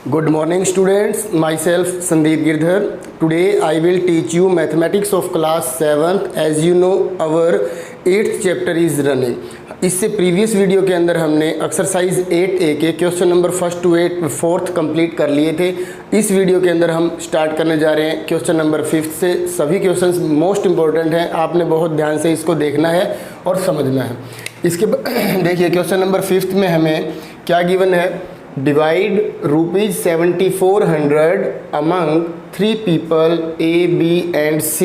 Good morning students, myself Sandeep Girdhar. Today I will teach you mathematics of class 7th. As you know our 8th chapter is running. इससे previous video के अंदर हमने exercise 8A के question number 1 to 4th complete कर लिए थे। इस video के अंदर हम स्टार्ट करने जा रहे हैं क्वेश्चन नंबर 5 से। सभी क्वेश्चंस मोस्ट इंपॉर्टेंट हैं, आपने बहुत ध्यान से इसको देखना है और समझना है। इसके देखिए क्वेश्चन नंबर 5 में हमें क्या गिवन है, divide ₹7400 among 3 people A, B and C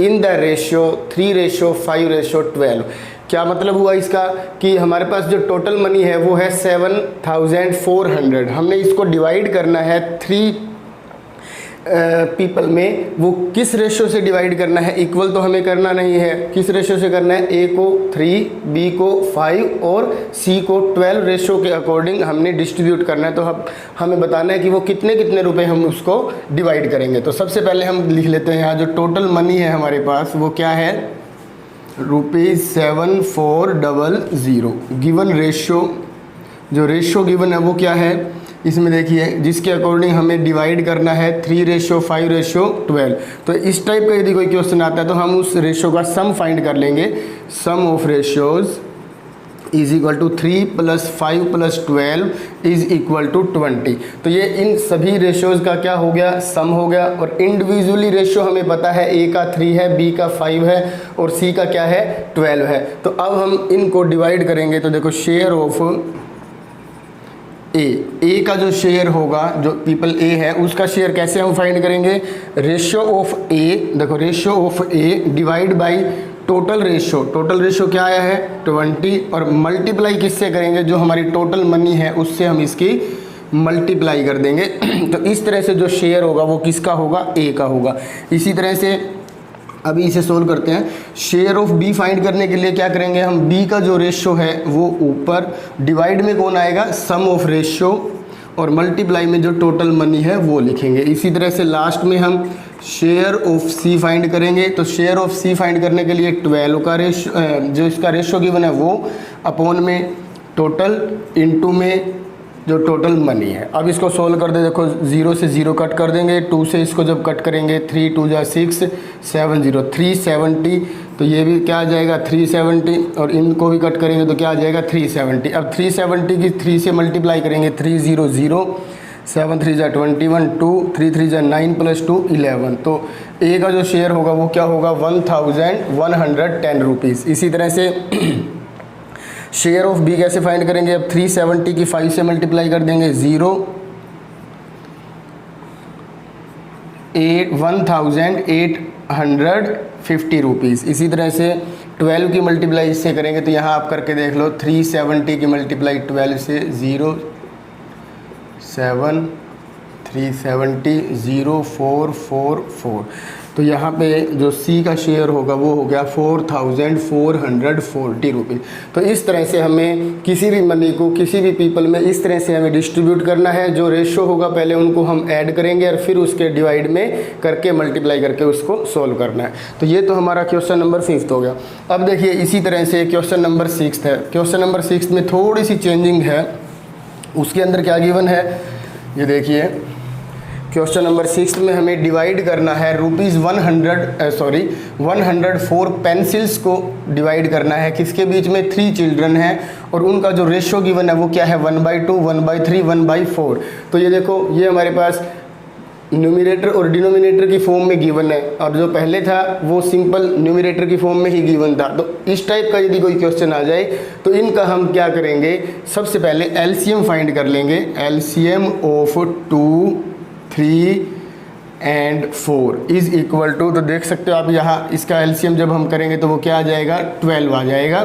in the ratio 3:5:12। क्या मतलब हुआ इसका कि हमारे पास जो टोटल मनी है वो है 7400। हमने इसको डिवाइड करना है 3 पीपल में। वो किस रेशियो से डिवाइड करना है, इक्वल तो हमें करना नहीं है। किस रेशियो से करना है, ए को 3, बी को 5 और सी को 12 रेशियो के अकॉर्डिंग हमने डिस्ट्रीब्यूट करना है। तो हमें बताना है कि वो कितने कितने रुपए हम उसको डिवाइड करेंगे। तो सबसे पहले हम लिख लेते हैं यहाँ जो टोटल मनी है हमारे पास वो क्या है, ₹7400। गिवन रेशियो, जो रेशियो गिवन है वो क्या है, इसमें देखिए जिसके अकॉर्डिंग हमें डिवाइड करना है 3:5:12। तो इस टाइप का यदि कोई क्वेश्चन आता है तो हम उस रेशियो का सम फाइंड कर लेंगे। Sum of ratios is equal to 3 + 5 + 12 is equal to 20। तो ये इन सभी रेशियोज़ का क्या हो गया, सम हो गया। और इंडिविजुअली रेशियो हमें पता है, ए का 3 है, बी का 5 है और सी का क्या है 12 है। तो अब हम इनको डिवाइड करेंगे। तो देखो शेयर ऑफ ए का जो शेयर होगा, जो पीपल ए है उसका शेयर कैसे हम फाइंड करेंगे, रेशियो ऑफ ए, देखो ratio of A divide by total ratio. Total ratio क्या आया है 20 और मल्टीप्लाई किससे करेंगे, जो हमारी टोटल मनी है उससे हम इसकी मल्टीप्लाई कर देंगे। तो इस तरह से जो शेयर होगा वो किसका होगा, ए का होगा। इसी तरह से अभी इसे सोल्व करते हैं। शेयर ऑफ बी फाइंड करने के लिए क्या करेंगे हम, बी का जो रेशियो है वो ऊपर, डिवाइड में कौन आएगा, सम ऑफ रेशियो और मल्टीप्लाई में जो टोटल मनी है वो लिखेंगे। इसी तरह से लास्ट में हम शेयर ऑफ सी फाइंड करेंगे। तो शेयर ऑफ सी फाइंड करने के लिए 12 का रेशियो, जो इसका रेशियो गिवन है वो अपॉन में टोटल इंटू में जो टोटल मनी है। अब इसको सोल्व कर दे, देखो 0 से 0 कट कर देंगे, 2 से इसको जब कट करेंगे 3 2 जा 6 70 370। तो ये भी क्या आ जाएगा 370 और इनको भी कट करेंगे तो क्या आ जाएगा 370। अब 370 की 3 से मल्टीप्लाई करेंगे 300 7 3 जा 21 2 3 3 जा 9 + 2 11। तो ए का जो शेयर होगा वो क्या होगा 1110 रुपीज़। इसी तरह से शेयर ऑफ बी कैसे फाइंड करेंगे, अब 370 की 5 से मल्टीप्लाई कर देंगे 1850 रुपीज़। इसी तरह से 12 की मल्टीप्लाई इससे करेंगे तो यहाँ आप करके देख लो, 370 की मल्टीप्लाई 12 से 0 7 370 0444। तो यहाँ पे जो सी का शेयर होगा वो हो गया 4440 रुपीज़। तो इस तरह से हमें किसी भी मनी को किसी भी पीपल में इस तरह से हमें डिस्ट्रीब्यूट करना है। जो रेशियो होगा पहले उनको हम ऐड करेंगे और फिर उसके डिवाइड में करके मल्टीप्लाई करके उसको सोल्व करना है। तो ये तो हमारा क्वेश्चन नंबर 5 हो गया। अब देखिए इसी तरह से क्वेश्चन नंबर 6 है। क्वेश्चन नंबर 6 में थोड़ी सी चेंजिंग है। उसके अंदर क्या गिवन है, ये देखिए क्वेश्चन नंबर 6 में हमें डिवाइड करना है ₹104 पेंसिल्स को डिवाइड करना है। किसके बीच में, 3 चिल्ड्रन हैं और उनका जो रेशियो गिवन है वो क्या है 1/2 1/3 1/4। तो ये देखो ये हमारे पास न्यूमरेटर और डिनोमिनेटर की फॉर्म में गिवन है और जो पहले था वो सिंपल न्यूमरेटर की फॉर्म में ही गिवन था। तो इस टाइप का यदि कोई क्वेश्चन आ जाए तो इनका हम क्या करेंगे, सबसे पहले एलसीएम फाइंड कर लेंगे। LCM of 2 3 and 4 is equal to, तो देख सकते हो आप यहाँ इसका एलसीएम जब हम करेंगे तो वो क्या आ जाएगा 12 आ जाएगा।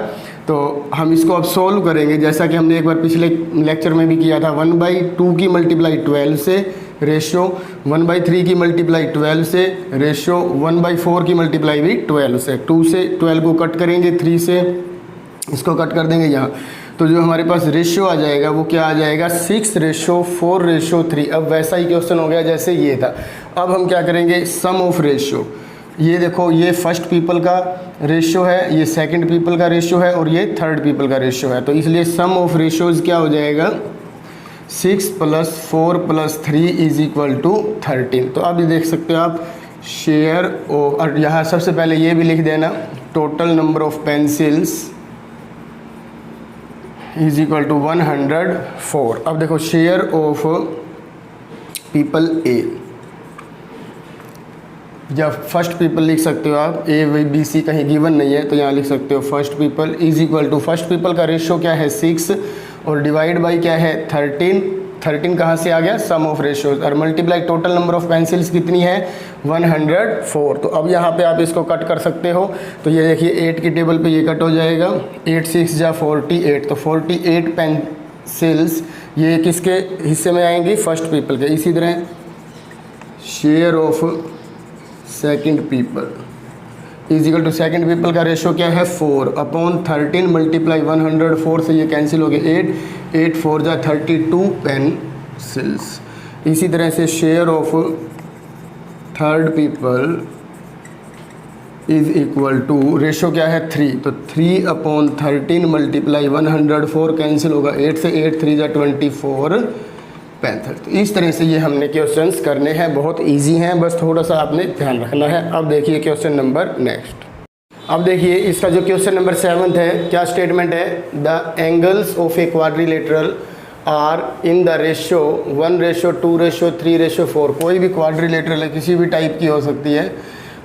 तो हम इसको अब सोल्व करेंगे जैसा कि हमने एक बार पिछले लेक्चर में भी किया था। 1/2 की मल्टीप्लाई 12 से रेशियो, 1/3 की मल्टीप्लाई 12 से रेशियो, 1/4 की मल्टीप्लाई भी 12 से। 2 से 12 को कट करेंगे, 3 से इसको कट कर देंगे यहाँ। तो जो हमारे पास रेशियो आ जाएगा वो क्या आ जाएगा 6:4:3। अब वैसा ही क्वेश्चन हो गया जैसे ये था। अब हम क्या करेंगे, सम ऑफ रेशियो। ये देखो ये फर्स्ट पीपल का रेशियो है, ये सेकंड पीपल का रेशियो है और ये थर्ड पीपल का रेशियो है। तो इसलिए सम ऑफ रेशियोज़ क्या हो जाएगा 6 + 4 + 3 = 13। तो अब ये देख सकते हो आप शेयर और यहाँ सबसे पहले ये भी लिख देना टोटल नंबर ऑफ पेंसिल्स = 104। अब देखो शेयर ऑफ पीपल ए, जब फर्स्ट पीपल लिख सकते हो आप, ए वी बी सी कहीं गिवन नहीं है तो यहाँ लिख सकते हो फर्स्ट पीपल = फर्स्ट पीपल का रेशियो क्या है 6 और डिवाइड बाई क्या है 13। 13 कहाँ से आ गया सम ऑफ रेशियोज और multiply total number of pencils कितनी है 104। तो अब यहाँ पे आप इसको कट कर सकते हो। तो ये देखिए 8 की टेबल पे ये कट हो जाएगा, 8 6 जा 48, तो 48 पेंसिल्स ये किसके हिस्से में आएंगी फर्स्ट पीपल के। इसी तरह share of second people = second people का रेशियो क्या है 4/13 मल्टीप्लाई 104 से ये कैंसिल हो गए 8 4 जा 32 पेंसिल्स। इसी तरह से share of third people = ratio क्या है 3, तो 3/13 मल्टीप्लाई 104 कैंसिल होगा 8 से 8 3 जा 24 35। तो इस तरह से ये हमने क्वेश्चंस करने हैं, बहुत इजी हैं, बस थोड़ा सा आपने ध्यान रखना है। अब देखिए क्वेश्चन नंबर नेक्स्ट। अब देखिए इसका जो क्वेश्चन नंबर 7 है, क्या स्टेटमेंट है, the angles of a quadrilateral are in the ratio 1:2:3:4। कोई भी क्वाड्रिलेटरल है, किसी भी टाइप की हो सकती है,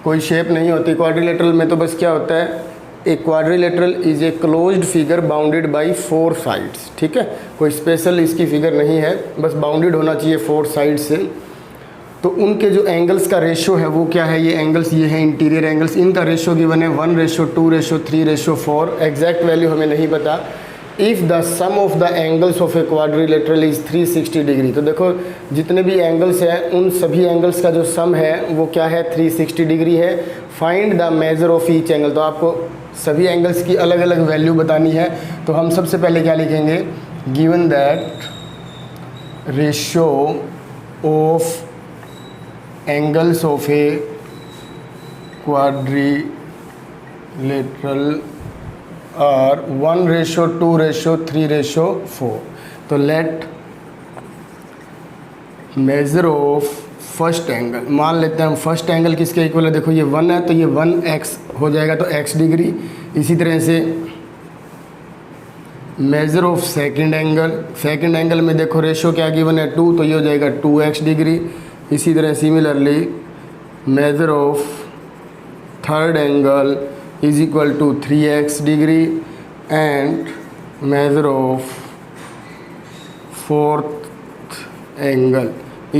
कोई शेप नहीं होती। क्वाड्रिलेटरल में तो बस क्या होता है, एक quadrilateral is a closed figure bounded by 4 sides. ठीक है, कोई स्पेशल इसकी फिगर नहीं है, बस बाउंडेड होना चाहिए 4 साइड से। तो उनके जो एंगल्स का रेशियो है वो क्या है, ये एंगल्स ये हैं इंटीरियर एंगल्स, इनका रेशियो गिवन है 1:2:3:4। एग्जैक्ट वैल्यू हमें नहीं पता। If the sum of the angles of a quadrilateral is 360 degree, तो देखो जितने भी एंगल्स हैं उन सभी एंगल्स का जो सम है वो क्या है 360 डिग्री है। Find the measure of each angle, तो आपको सभी एंगल्स की अलग अलग वैल्यू बतानी है। तो हम सबसे पहले क्या लिखेंगे, given that ratio of angles of a quadrilateral are 1:2:3:4। तो let measure of first angle, मान लेते हैं हम फर्स्ट एंगल किसके इक्वल है, देखो ये 1 है तो ये 1x हो जाएगा, तो x डिग्री। इसी तरह से मेजर ऑफ सेकंड एंगल में देखो रेशियो क्या गिवन है 2, तो ये हो जाएगा 2x डिग्री। इसी तरह similarly measure of third angle = 3x degree and measure of fourth angle =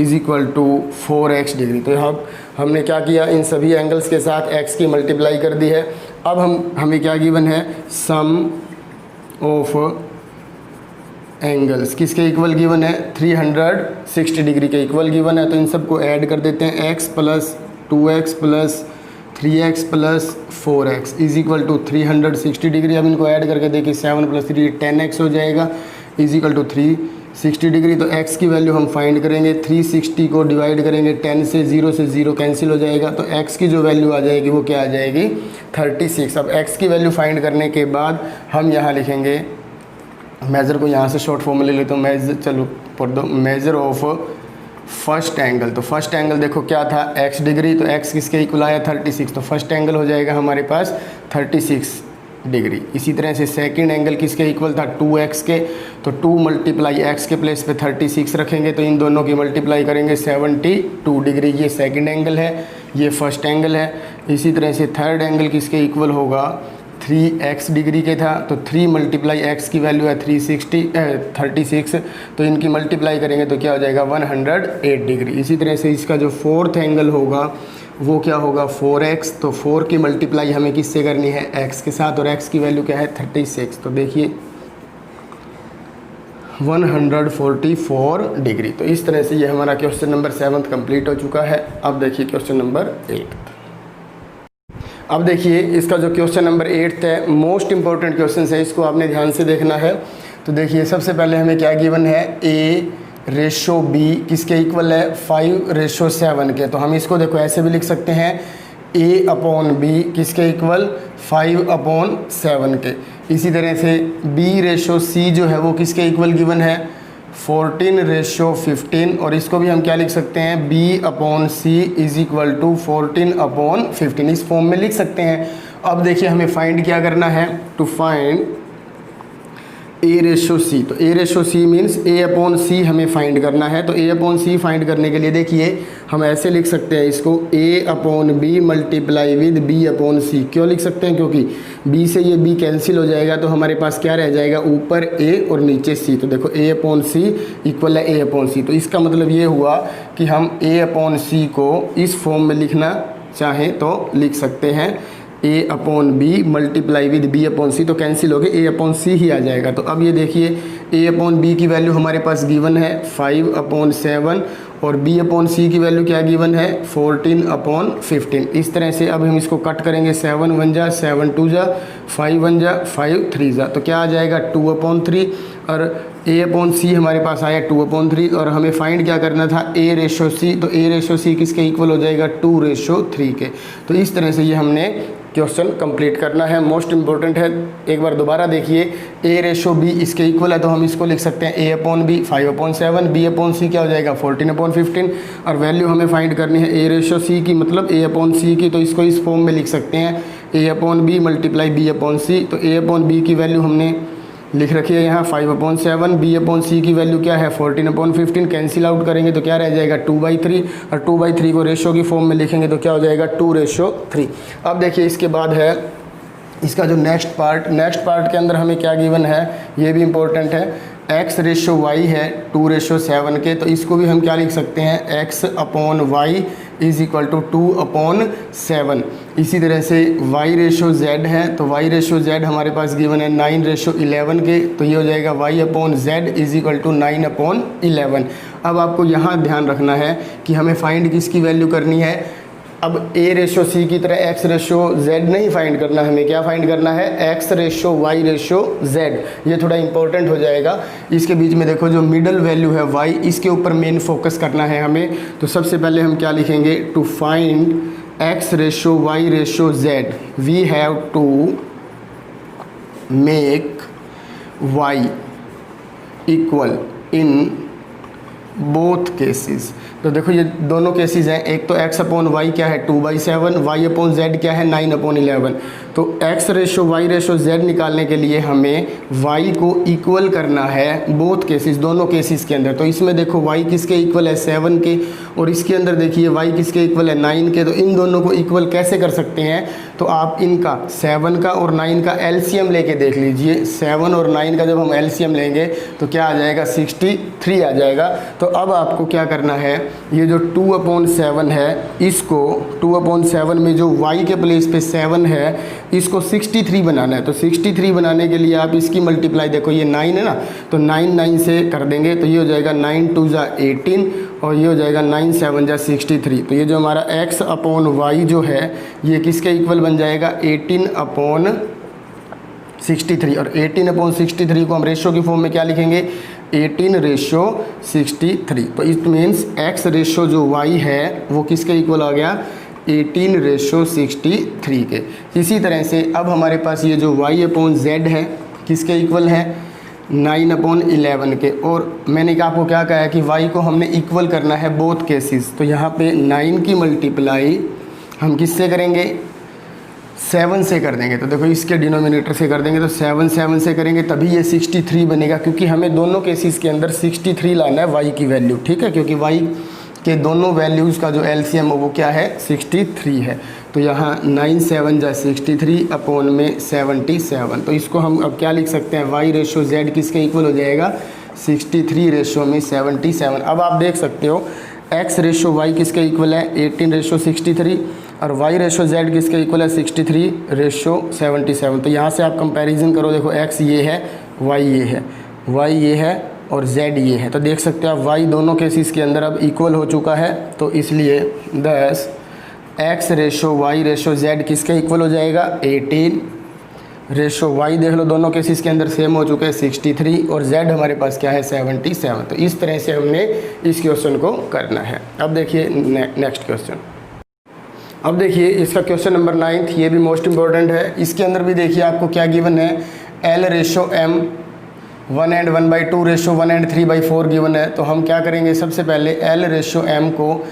4x degree. तो यहाँ हमने क्या किया, इन सभी एंगल्स के साथ x की मल्टीप्लाई कर दी है। अब हमें क्या गिवन है, सम ऑफ एंगल्स किसके इक्वल गिवन है 360 डिग्री के इक्वल गिवन है। तो इन सबको ऐड कर देते हैं, x + 2x + 3x + 4x = 360 degree. अब इनको ऐड करके देखिए 7 + 3 10x हो जाएगा = 360 डिग्री। तो x की वैल्यू हम फाइंड करेंगे, 360 को डिवाइड करेंगे 10 से, 0 से 0 कैंसिल हो जाएगा, तो x की जो वैल्यू आ जाएगी वो क्या आ जाएगी 36। अब x की वैल्यू फाइंड करने के बाद हम यहाँ लिखेंगे, मेज़र को यहाँ से शॉर्ट फॉर्म में ले लेते हो, मेज़र ऑफ फर्स्ट एंगल। तो फर्स्ट एंगल देखो क्या था x डिग्री, तो x किसके इक्वल आया 36, तो फर्स्ट एंगल हो जाएगा हमारे पास 36 डिग्री। इसी तरह से सेकंड एंगल किसके इक्वल था 2x के, तो 2 मल्टीप्लाई x के प्लेस पे 36 रखेंगे, तो इन दोनों की मल्टीप्लाई करेंगे 72 डिग्री। ये सेकंड एंगल है, ये फर्स्ट एंगल है। इसी तरह से थर्ड एंगल किसके इक्वल होगा 3x डिग्री के था, तो 3 मल्टीप्लाई x की वैल्यू है 36, तो इनकी मल्टीप्लाई करेंगे तो क्या हो जाएगा 108 डिग्री। इसी तरह से इसका जो फोर्थ एंगल होगा वो क्या होगा 4x, तो 4 की मल्टीप्लाई हमें किससे करनी है x के साथ, और x की वैल्यू क्या है 36। तो देखिए 144 डिग्री। तो इस तरह से ये हमारा क्वेश्चन नंबर 7 कंप्लीट हो चुका है। अब देखिए क्वेश्चन नंबर 8। अब देखिए इसका जो क्वेश्चन नंबर 8 है, मोस्ट इंपॉर्टेंट क्वेश्चन है, इसको आपने ध्यान से देखना है। तो देखिए सबसे पहले हमें क्या गिवन है, A/B किसके इक्वल है 5:7 के। तो हम इसको देखो ऐसे भी लिख सकते हैं, A/B किसके इक्वल 5/7 के। इसी तरह से B/C जो है वो किसके इक्वल गिवन है 14:15 और इसको भी हम क्या लिख सकते हैं B/C इज इक्वल टू 14/15 इस फॉर्म में लिख सकते हैं। अब देखिए हमें फाइंड क्या करना है, टू फाइंड A/C। तो A/C मीन्स A/C हमें फाइंड करना है। तो A/C फाइंड करने के लिए देखिए हम ऐसे लिख सकते हैं इसको A/B मल्टीप्लाई विद B/C। क्यों लिख सकते हैं, क्योंकि B से ये B कैंसिल हो जाएगा तो हमारे पास क्या रह जाएगा, ऊपर A और नीचे C। तो देखो A/C इक्वल है A/C। तो इसका मतलब ये हुआ कि हम A/C को इस फॉर्म में लिखना चाहें तो लिख सकते हैं A/B मल्टीप्लाई विद B/C। तो कैंसिल हो गए A/C ही आ जाएगा। तो अब ये देखिए A/B की वैल्यू हमारे पास गिवन है 5/7 और B/C की वैल्यू क्या गिवन है 14/15। इस तरह से अब हम इसको कट करेंगे, 7 1 जा 7 2 जा 5 1 जा 5 3 जा, तो क्या आ जाएगा 2/3 और A/C हमारे पास आया 2/3 और हमें फाइंड क्या करना था A/C। तो A/C किसके इक्वल हो जाएगा 2/3 के। तो इस तरह से ये हमने क्वेश्चन कंप्लीट करना है, मोस्ट इंपॉर्टेंट है। एक बार दोबारा देखिए A/B इसके इक्वल है तो हम इसको लिख सकते हैं A/B 5/7, B/C क्या हो जाएगा 14/15 और वैल्यू हमें फाइंड करनी है A/C की, मतलब A/C की। तो इसको इस फॉर्म में लिख सकते हैं A/B मल्टीप्लाई B/C। तो A/B की वैल्यू हमने लिख रखी है यहाँ 5/7, B/C की वैल्यू क्या है 14/15। कैंसिल आउट करेंगे तो क्या रह जाएगा 2/3 और 2/3 को रेशो की फॉर्म में लिखेंगे तो क्या हो जाएगा 2/3। अब देखिए इसके बाद है इसका जो नेक्स्ट पार्ट के अंदर हमें क्या गिवन है, ये भी इम्पोर्टेंट है। X/Y है 2/7 के, तो इसको भी हम क्या लिख सकते हैं X/Y इज इक्वल टू 2/7। इसी तरह से Y/Z है, तो Y/Z हमारे पास गिवन है 9/11 के, तो ये हो जाएगा Y/Z इज इक्वल टू 9/11। अब आपको यहाँ ध्यान रखना है कि हमें फाइंड किसकी वैल्यू करनी है। अब A/C की तरह X/Z नहीं फाइंड करना, हमें क्या फाइंड करना है X/Y/Z। ये थोड़ा इंपॉर्टेंट हो जाएगा। इसके बीच में देखो जो मिडल वैल्यू है Y, इसके ऊपर मेन फोकस करना है हमें। तो सबसे पहले हम क्या लिखेंगे, to find X/Y/Z we have to make Y equal in both cases. तो देखो ये दोनों केसेस हैं, एक तो X/Y क्या है 2/7, Y/Z क्या है 9/11। तो X/Y/Z निकालने के लिए हमें Y को इक्वल करना है बोथ केसेस, दोनों केसेस के अंदर। तो इसमें देखो Y किसके इक्वल है 7 के और इसके अंदर देखिए Y किसके इक्वल है 9 के। तो इन दोनों को इक्वल कैसे कर सकते हैं, तो आप इनका 7 का और 9 का LCM लेके देख लीजिए। 7 और 9 का जब हम LCM लेंगे तो क्या आ जाएगा 63 आ जाएगा। तो अब आपको क्या करना है, ये जो 2/7 है इसको 2/7 में जो Y के प्लेस पे 7 है इसको 63 बनाना है। तो 63 बनाने के लिए आप इसकी मल्टीप्लाई, देखो ये 9 है ना, तो 9 से कर देंगे तो ये हो जाएगा 9 2 जा 18 और ये हो जाएगा 9 7 जा 63। तो ये जो हमारा X/Y जो है ये किसके इक्वल बन जाएगा 18/63 और 18/63 को हम रेशो की फॉर्म में क्या लिखेंगे 18/63। तो इट मीन्स X/ जो Y है वो किसके इक्वल आ गया 18/63 के। इसी तरह से अब हमारे पास ये जो Y/Z है किसके इक्वल है 9/11 के। और मैंने आपको क्या कहा है कि Y को हमने इक्वल करना है बोथ केसेस। तो यहाँ पे 9 की मल्टीप्लाई हम किससे करेंगे 7 से कर देंगे। तो देखो इसके डिनोमिनेटर से कर देंगे तो 7 से करेंगे तभी ये 63 बनेगा, क्योंकि हमें दोनों केसेस के अंदर 63 लाना है Y की वैल्यू, ठीक है, क्योंकि Y के दोनों वैल्यूज़ का जो LCM हो वो क्या है 63 है। तो यहाँ 9 7 जा 63 अपॉन में 77। तो इसको हम अब क्या लिख सकते हैं Y/Z किसके इक्वल हो जाएगा 63 रेशो में 77। अब आप देख सकते हो X/Y किसके इक्वल है 18/63 और Y/Z किसके इक्वल है 63/77। तो यहाँ से आप कंपैरिजन करो, देखो X ये है Y ये है, Y ये है और Z ये है। तो देख सकते हो आप Y दोनों केसेस के अंदर अब इक्वल हो चुका है। तो इसलिए 10 X/Y/Z किसके इक्वल हो जाएगा 18/Y देख लो दोनों केसेस के अंदर सेम हो चुके हैं 63 और Z हमारे पास क्या है 77। तो इस तरह से हमने इस क्वेश्चन को करना है। अब देखिए नेक्स्ट क्वेश्चन। अब देखिए इसका क्वेश्चन नंबर 9, ये भी मोस्ट इंपॉर्टेंट है। इसके अंदर भी देखिए आपको क्या गिवन है L/M 1 and 1/2 ratio 1 and 3/4 given है। तो हम क्या करेंगे, सबसे पहले L रेशो M को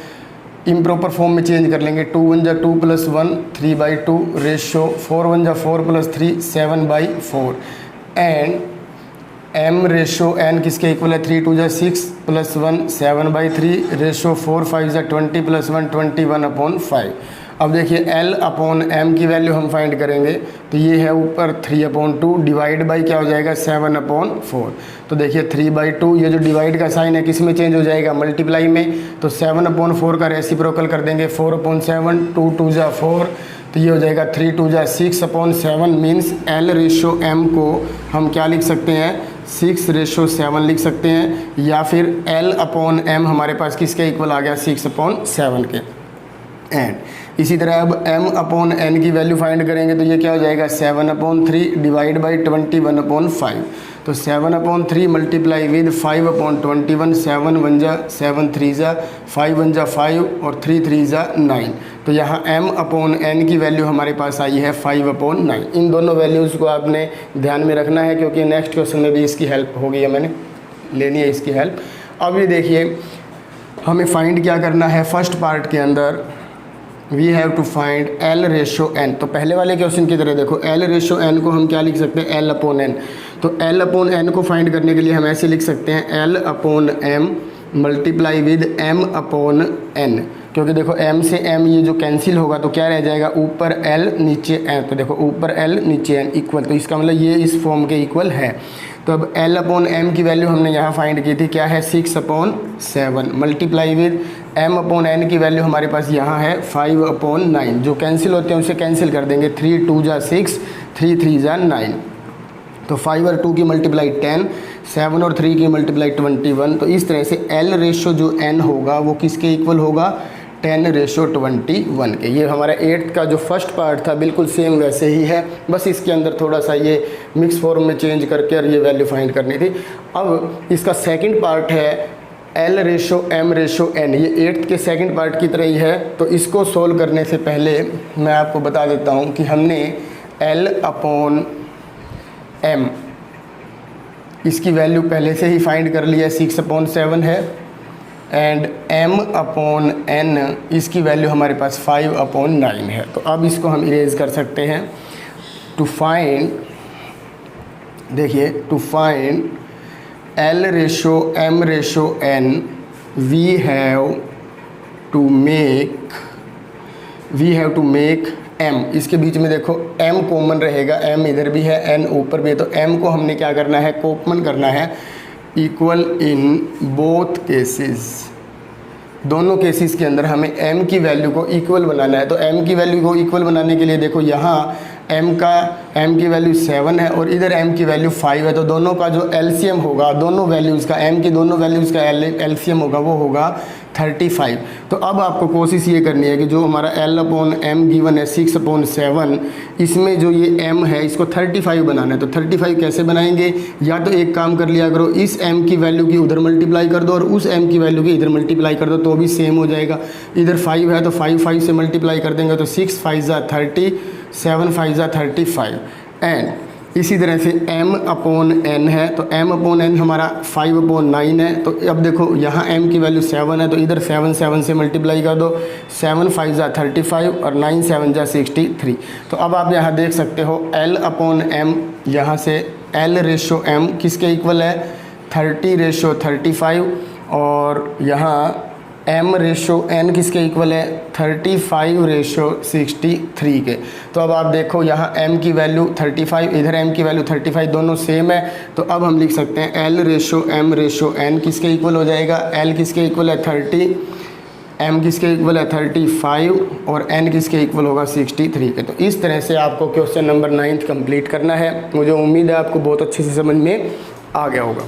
इम्प्रॉपर फॉर्म में चेंज कर लेंगे। 2 1 जा 2 + 1 3/2 रेशो 4 1 जा 4 + 3 7/4 एंड M रेशो N किसके इक्वल है, 3 2 जा 6 + 1 7/3 रेशो 4 5 जा 20 + 1 21/5। अब देखिए L अपॉन M की वैल्यू हम फाइंड करेंगे, तो ये है ऊपर 3/2 डिवाइड बाई क्या हो जाएगा 7/4। तो देखिए 3/2 ये जो डिवाइड का साइन है किस में चेंज हो जाएगा, मल्टीप्लाई में। तो 7/4 का रेसिप्रोकल कर देंगे 4/7 2 2 जा 4, तो ये हो जाएगा 3 2 जा 6/7 मीन्स L रेशो M को हम क्या लिख सकते हैं, 6/7 लिख सकते हैं, या फिर L अपॉन M हमारे पास किसके इक्वल आ गया 6/7 के। एंड इसी तरह अब M अपॉन N की वैल्यू फाइंड करेंगे, तो ये क्या हो जाएगा 7/3 डिवाइड बाई 21/5। तो 7/3 मल्टीप्लाई विद 5/21, 7 1 जा 7 3 जा 5 1 जा 5 और 3 3 जा 9। तो यहाँ M अपॉन N की वैल्यू हमारे पास आई है 5/9। इन दोनों वैल्यूज़ को आपने ध्यान में रखना है, क्योंकि नेक्स्ट क्वेश्चन में भी इसकी हेल्प होगी, मैंने लेनी है इसकी हेल्प। अब ये देखिए हमें फाइंड क्या करना है, फर्स्ट पार्ट के अंदर we have to find L ratio N। तो पहले वाले क्वेश्चन की तरह देखो L रेशो N को हम क्या लिख सकते हैं, L अपॉन N। तो L अपॉन N को फाइंड करने के लिए हम ऐसे लिख सकते हैं L upon M multiply with M upon N, क्योंकि देखो M से M ये जो कैंसिल होगा तो क्या रह जाएगा, ऊपर L नीचे N। तो देखो ऊपर L नीचे N इक्वल, तो इसका मतलब ये इस फॉर्म के इक्वल है। तो अब L अपॉन M की वैल्यू हमने यहाँ फाइंड की थी, क्या है 6/7 multiply with M upon N की वैल्यू हमारे पास यहाँ है 5/9। जो कैंसिल होते हैं उसे कैंसिल कर देंगे, 3 2 जा 6 3 3 जा 9। तो 5 और 2 की मल्टीप्लाई 10, 7 और 3 की मल्टीप्लाई 21। तो इस तरह से L रेशो जो N होगा वो किसके इक्वल होगा, 10/21 के। ये हमारा 8th का जो फर्स्ट पार्ट था बिल्कुल सेम वैसे ही है, बस इसके अंदर थोड़ा सा ये मिक्स फॉर्म में चेंज करके और ये वैल्यू फाइंड करनी थी। अब इसका सेकंड पार्ट है L ratio M ratio N, ये 8th के सेकंड पार्ट की तरह ही है। तो इसको सोल्व करने से पहले मैं आपको बता देता हूँ कि हमने L अपॉन M इसकी वैल्यू पहले से ही फाइंड कर लिया है, 6/7 है। एंड M अपॉन N इसकी वैल्यू हमारे पास 5/9 है। तो अब इसको हम इरेज कर सकते हैं। टू फाइंड, देखिए to find L ratio M ratio N we have to make M, इसके बीच में देखो M कॉमन रहेगा, M इधर भी है N ऊपर भी है। तो M को हमने क्या करना है, कॉमन करना है, इक्वल इन बोथ केसेस। दोनों केसेस के अंदर हमें M की वैल्यू को इक्वल बनाना है। तो M की वैल्यू को इक्वल बनाने के लिए देखो यहाँ M की वैल्यू 7 है और इधर M की वैल्यू 5 है। तो दोनों का जो LCM होगा, दोनों वैल्यूज़ का, M की दोनों वैल्यूज़ का LCM होगा वो होगा 35। तो अब आपको कोशिश ये करनी है कि जो हमारा L अपॉन M गिवन है 6/7, इसमें जो ये M है इसको 35 बनाना है। तो 35 कैसे बनाएंगे, या तो एक काम कर लिया करो, इस M की वैल्यू की उधर मल्टीप्लाई कर दो और उस M की वैल्यू की इधर मल्टीप्लाई कर दो, तो भी सेम हो जाएगा। इधर 5 है तो 5 से मल्टीप्लाई कर देंगे तो 6 5 जा 30, 7 5 जा 35। एंड इसी तरह से M अपॉन N है, तो M अपॉन N हमारा 5/9 है। तो अब देखो यहाँ M की वैल्यू 7 है, तो इधर 7 से मल्टीप्लाई कर दो, 7 5 जा 35 और 9 7 जा 63। तो अब आप यहाँ देख सकते हो L अपॉन M, यहाँ से L रेशो M किसके इक्वल है, 30/35 और यहाँ M रेशो N किसके इक्वल है, 35/63 के। तो अब आप देखो यहाँ M की वैल्यू 35, इधर M की वैल्यू 35, दोनों सेम है। तो अब हम लिख सकते हैं L ratio M ratio N किसके इक्वल हो जाएगा, L किसके इक्वल है 30, M किसके इक्वल है 35 और N किसके इक्वल होगा 63 के। तो इस तरह से आपको क्वेश्चन नंबर 9 कंप्लीट करना है। मुझे उम्मीद है आपको बहुत अच्छे से समझ में आ गया होगा।